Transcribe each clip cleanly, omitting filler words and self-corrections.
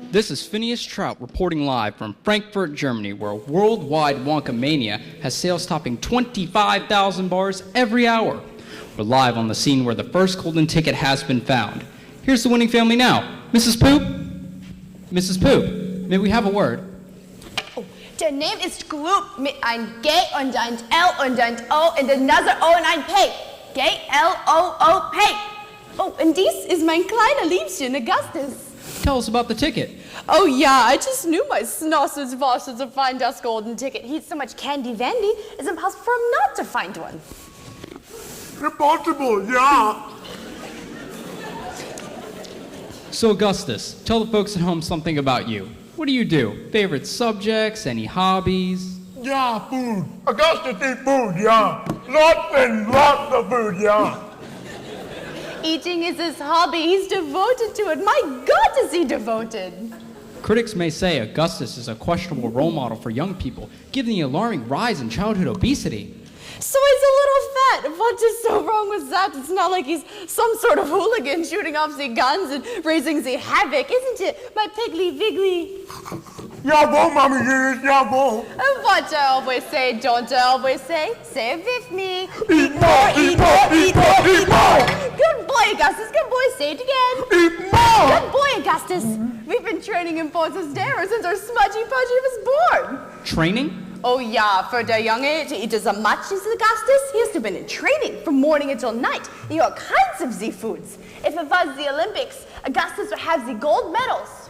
This is Phineas Trout reporting live from Frankfurt, Germany, where worldwide Wonka mania has sales topping 25,000 bars every hour. We're live on the scene where the first golden ticket has been found. Here's the winning family now. Mrs. Poop? Mrs. Poop, may we have a word? Oh, der Name ist Gloop mit ein G und ein L und ein O und another O und ein P. G-L-O-O-P. Oh, and dies ist mein kleiner Liebchen, Augustus. Tell us about the ticket. Oh yeah, I just knew my snossers vosses would find us golden ticket. He eats so much candy vandy, it's impossible for him not to find one. Impossible, yeah. So Augustus, tell the folks at home something about you. What do you do? Favorite subjects? Any hobbies? Yeah, food. Augustus eat food, yeah. Lots and lots of food, yeah. Eating is his hobby. He's devoted to it. My God, is he devoted? Critics may say Augustus is a questionable role model for young people, given the alarming rise in childhood obesity. So he's a little fat. What is so wrong with that? It's not like he's some sort of hooligan shooting off the guns and raising the havoc, isn't it, my piggly wiggly? Jawohl, Mommy, yes, jawohl. What I always say, don't I always say? Say it with me. Eat more, eat more, eat more, eat more. Good boy, Augustus. Good boy. Say it again. Eat more. Good boy, Augustus. We've been training him for this terror since our smudgy pudgy was born. Training? Oh yeah, for the young age to eat as much as Augustus, he has to been in training from morning until night. Eat all kinds of the foods. If it was the Olympics, Augustus would have the gold medals.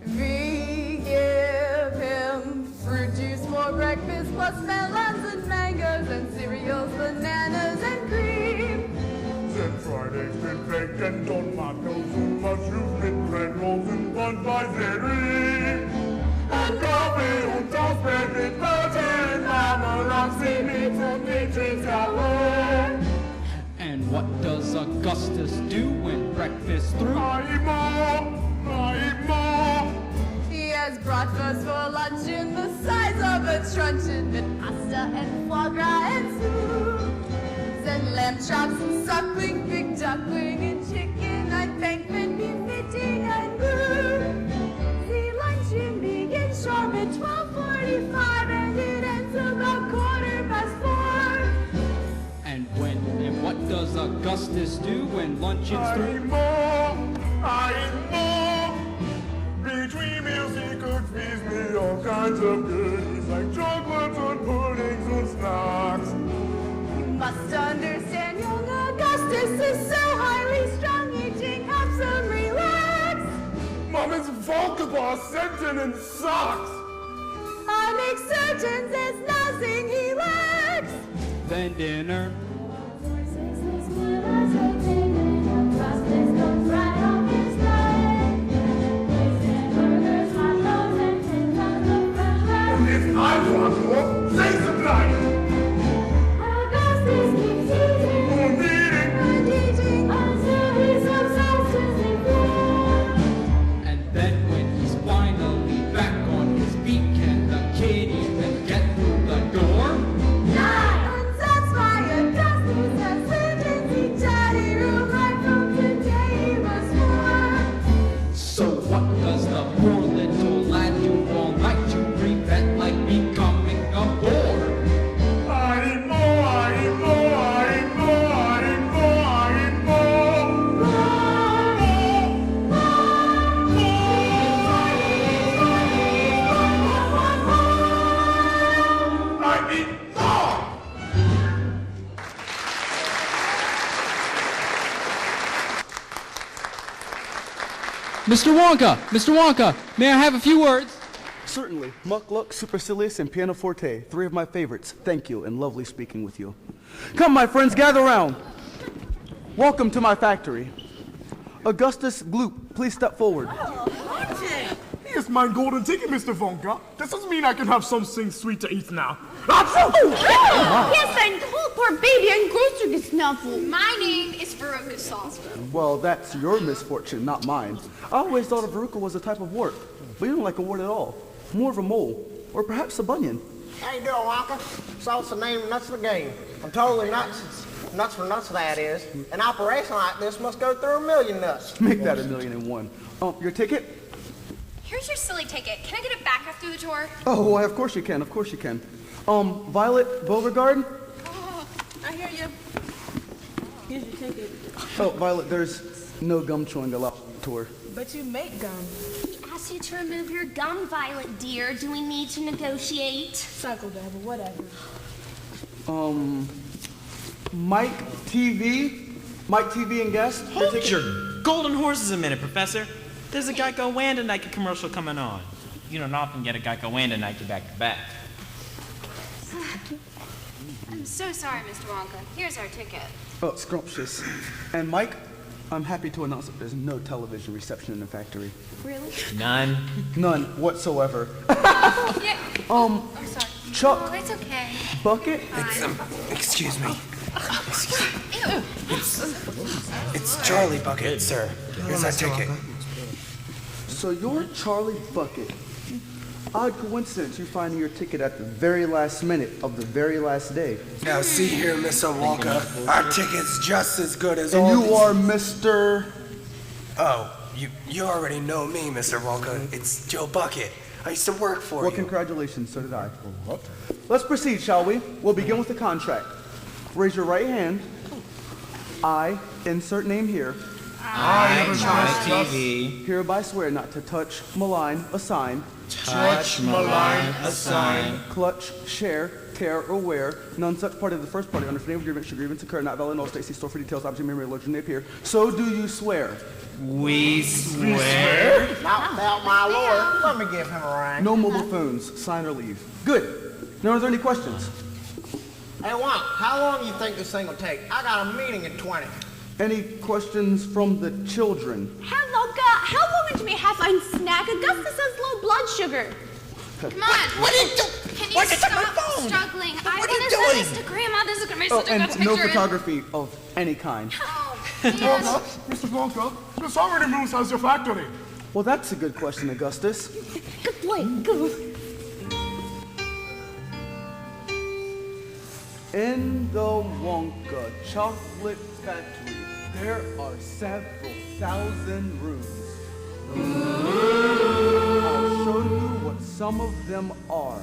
We give him fruit juice for breakfast, plus melons and mangoes and cereals, bananas and cream. Then fried eggs with bacon, tomatoes and mushrooms with bread rolls and buns by Zeri. And coffee und toast bread with butter, Marmelade, seaweed und Nutri-Score. And what does Augustus do when breakfast through? I eat more, I eat more. He has breakfast for lunch in the size of a truncheon with pasta and foie gras and soup. And lamb chops and suckling, big duckling and chicken. I think would be fitting and good. The luncheon begins sharp at 12:45 and it ends about 4:15. And what does Augustus do when lunch is I through? eat more, I eat more. Between meals he cooks, feeds me all kinds of goodies like chocolates and puddings and snacks. Must understand young Augustus is so highly strung, eating helps him relax. Mama's Volkeball sent in socks. I make certain there's nothing he lacks. Then dinner. If I want more, say supply. And then when he's finally back on his feet, can the kid even get through the door? And that's why Augustus has lived in the daddy room right from the day he was born. So what does the poor little lad do all night to prevent like becoming a bore? I eat more, I eat more, I eat more, I eat more, I eat more. I eat more. Mr. Wonka, may I have a few words? Certainly. Muck Luck, Supercilious, and Pianoforte. 3 of my favorites. Thank you, and lovely speaking with you. Come, my friends, gather round. Welcome to my factory. Augustus Gloop, please step forward. Here's my golden ticket, Mr. Wonka. Does this mean I can have something sweet to eat now? Yes, ein poor baby, ein großer Gesnaffel. My name is Veruca Sauce. Well, that's your misfortune, not mine. I always thought a verruca was a type of wart, but you don't like a wart at all. More of a mole, or perhaps a bunion. How you doing, Wonka? Sauce the name, and that's the game. I'm totally nuts. Nuts for nuts, that is. An operation like this must go through 1,000,000 nuts. Make that 1,000,001. Your ticket? Here's your silly ticket. Can I get it back after the tour? Oh, why, of course you can, of course you can. Violet Beauregard? Oh, I hear you. Here's your ticket. Oh, Violet, there's no gum chewing allowed on the tour. But you make gum. We asked you to remove your gum, Violet, dear. Do we need to negotiate? Suckle devil, whatever. Mike TV and guest? Hold your golden horses a minute, Professor. There's a Geico and a Nike commercial coming on. You don't often get a Geico and a Nike back to back. I'm so sorry, Mr. Wonka. Here's our ticket. Oh, scrumptious. And Mike, I'm happy to announce that there's no television reception in the factory. Really? None. None whatsoever. Yeah. Um, Oh, sorry. Chuck Oh, it's okay. Bucket? Excuse me. It's Charlie Bucket, sir. Here's our ticket. So you're Charlie Bucket. Odd coincidence you finding your ticket at the very last minute of the very last day. Now see here, Mr. Wonka. Our ticket's just as good as And all you these- are Mr. Oh, you already know me, Mr. Wonka. It's Joe Bucket. I used to work for Well, you. congratulations, so did I. Let's proceed, shall we? We'll begin with the contract. Raise your right hand. I, insert name here, TV. hereby swear not to touch, malign, assign, Touch, malign, assign. clutch, share, tear, or wear none such party of the first party under name of grievance should grievance occur not valid in all states. See store for details, object, memory, legend they appear. So do you swear? We swear. Now, without my lord, let me give him a ring. No mobile phones, sign or leave. Good. Now, are there any questions? Hey, Wonk, how long do you think this thing will take? I got a meeting at 20. Any questions from the children? Hello, how long until we have a snack? Augustus has low blood sugar. Come on. What are you doing? Can you Why'd you take my stop phone? struggling? I What are want you to send this doing? to Grandma. This is going to be Oh, such a good and picture. no photography of any kind. Oh, man. Mr. Wonka, there's so many moves as your factory. Well, that's a good question, Augustus. Good boy, good. In the Wonka Chocolate Factory, there are several thousand rooms. I'll show you what some of them are.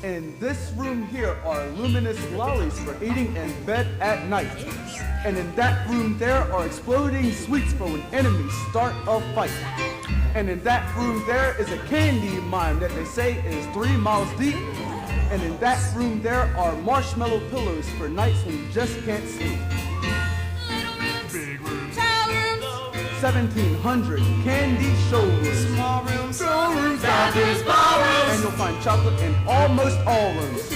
In this room here are luminous lollies for eating in bed at night. And in that room there are exploding sweets for when enemies start a fight. And in that room there is a candy mine that they say is 3 miles deep. And in that room there are marshmallow pillows for nights when you just can't sleep. Big rooms. 1,700 candy showrooms. Small rooms. Showrooms, factories, ballrooms. And you'll find chocolate in almost all rooms.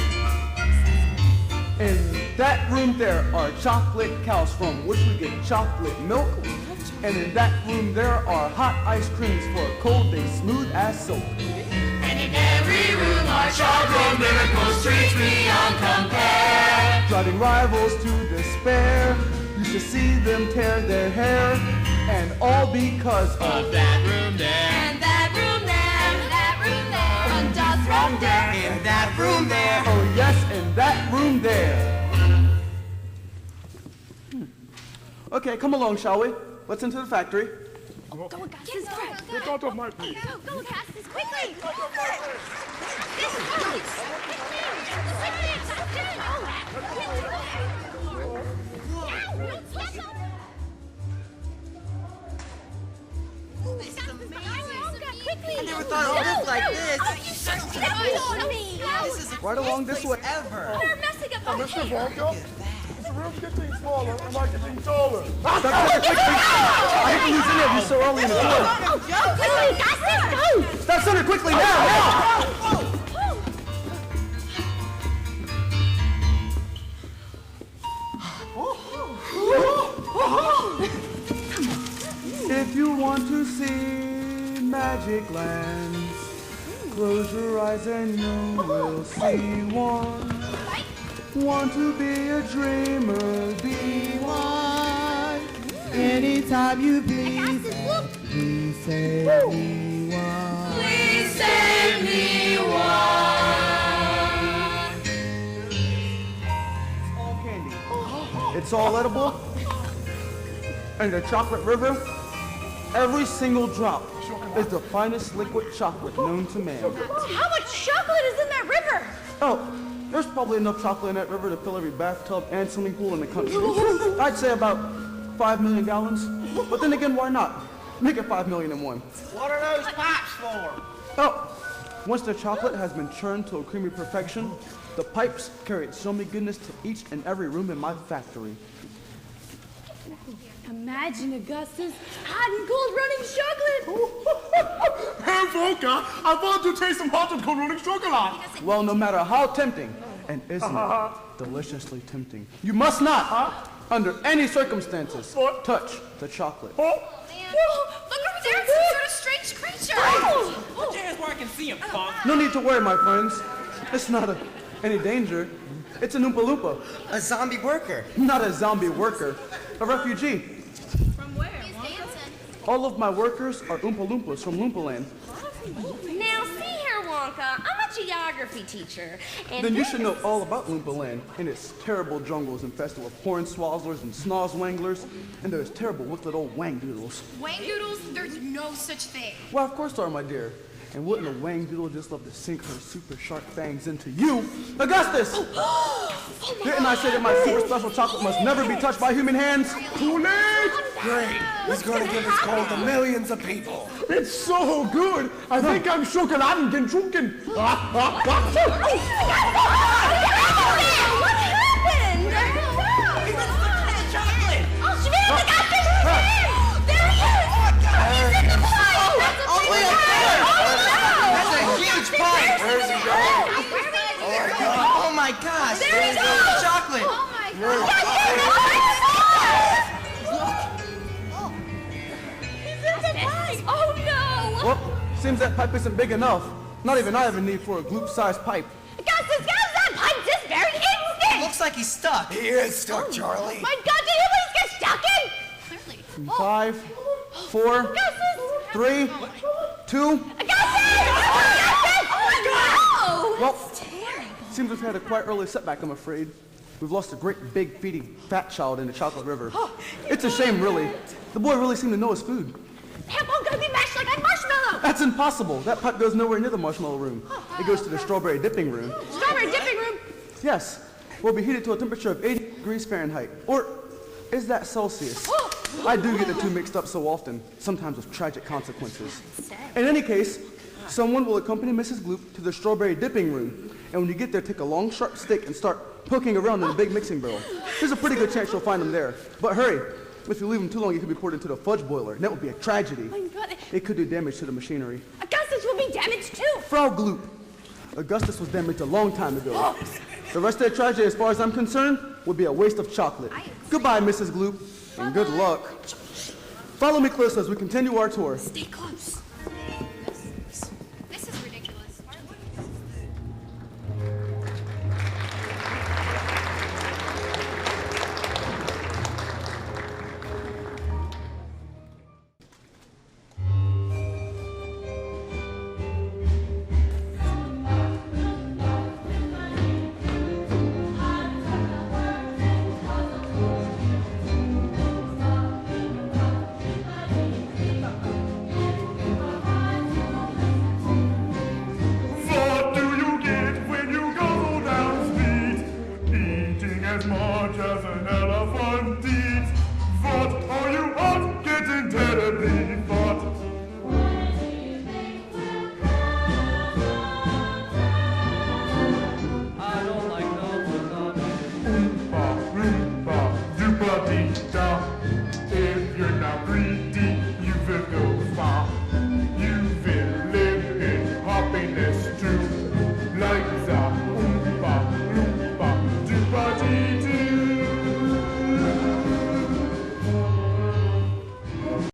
In that room there are chocolate cows from which we get chocolate milk. And in that room there are hot ice creams for a cold day smooth as silk. Chocolate miracles, treats beyond compare. Driving rivals to despair. Used to see them tear their hair. And all because of That room there. And that room there, that room there, and just room there. In that room there. oh yes, in that room there. Okay, come along, shall we? Let's into the factory. Go, Augustus, quick. Get out of my face. Go, Augustus, quickly. Get out of my face. This way. I never thought it would look like this. Right along this way. Ever. We're messing up. Mr. Wonka, the room's getting smaller and I'm getting taller. Stop center quickly! I hate to lose any of you so early in the tour. Quickly, Augustus, go. Stop center quickly now! If you want to see magic lands, close your eyes and you will see one. Want to be a dreamer, be one. Anytime you please, please save me one. Please save me one. All candy. It's all edible. And the chocolate river, every single drop is the finest liquid chocolate known to man. How much chocolate is in that river? Oh, there's probably enough chocolate in that river to fill every bathtub and swimming pool in the country. I'd say about 5 million gallons. But then again, why not? Make it 5 million and one. What are those pipes for? Oh, once the chocolate has been churned to a creamy perfection, the pipes carry so many goodness to each and every room in my factory. Imagine, Augustus, hot and cold running chocolate. Hey, Volker, I want to taste some hot and cold running chocolate. Well, no matter how tempting, and isn't it deliciously tempting, you must not, under any circumstances, touch the chocolate. Man, look over there, it's some sort of strange creature. There's where I can see him, Punk. No need to worry, my friends. It's not any danger. It's an Oompa Loompa. A zombie worker. Not a zombie worker, a refugee. From where? He's dancing. All of my workers are Oompa Loompas from Loompa Land. Now, see here, Wonka, I'm a geography teacher. And Then you should know all about Loompa Land and its terrible jungles infested with hornswogglers and snozwanglers, and those terrible wicked old wangdoodles. Wangdoodles? There's no such thing. Well, of course there are, my dear. And wouldn't a wangdoodle just love to sink her super sharp fangs into you, Augustus? Didn't I say that my super special chocolate must never be touched by human hands? Kool-Aid! Great. He's going to give his coal to millions of people. It's so good. I think I'm Schokoladen getrunken. What happened? He was looking at the chocolate. Oh, Schmidt, Augustus is here! There he is! He's in the pipe! That's a big That's a huge pipe. Where's he going? Oh my gosh. There he There's the goes. chocolate. Oh my god. Oh no! Well, seems that pipe isn't big enough. Not even I have a need for a Gloop-sized pipe. Augustus, that pipe this very instant! Looks like he's stuck. He is stuck, Charlie. My God, did you please get stuck in? Clearly. 5, 4, Augustus! 3, 2. Augustus! Augustus! Oh no! Well, seems we've had a quite early setback, I'm afraid. We've lost a great big feeding fat child in the chocolate river. It's a shame, really. The boy really seemed to know his food. That won't gonna be mashed like a marshmallow! That's impossible. That pipe goes nowhere near the marshmallow room. It goes to the strawberry dipping room. Strawberry dipping room! Yes, we'll be heated to a temperature of 80 degrees Fahrenheit. Or is that Celsius? I do get the two mixed up so often, sometimes with tragic consequences. In any case, someone will accompany Mrs. Gloop to the strawberry dipping room. And when you get there, take a long, sharp stick and start poking around in the big mixing barrel. There's a pretty good chance you'll find them there. But hurry. If you leave them too long, it could be poured into the fudge boiler, and that would be a tragedy. My God. It could do damage to the machinery. Augustus will be damaged too! Frau Gloop, Augustus was damaged a long time ago. The rest of the tragedy, as far as I'm concerned, would be a waste of chocolate. Goodbye, Mrs. Gloop, and good luck. Follow me close as we continue our tour. Stay close.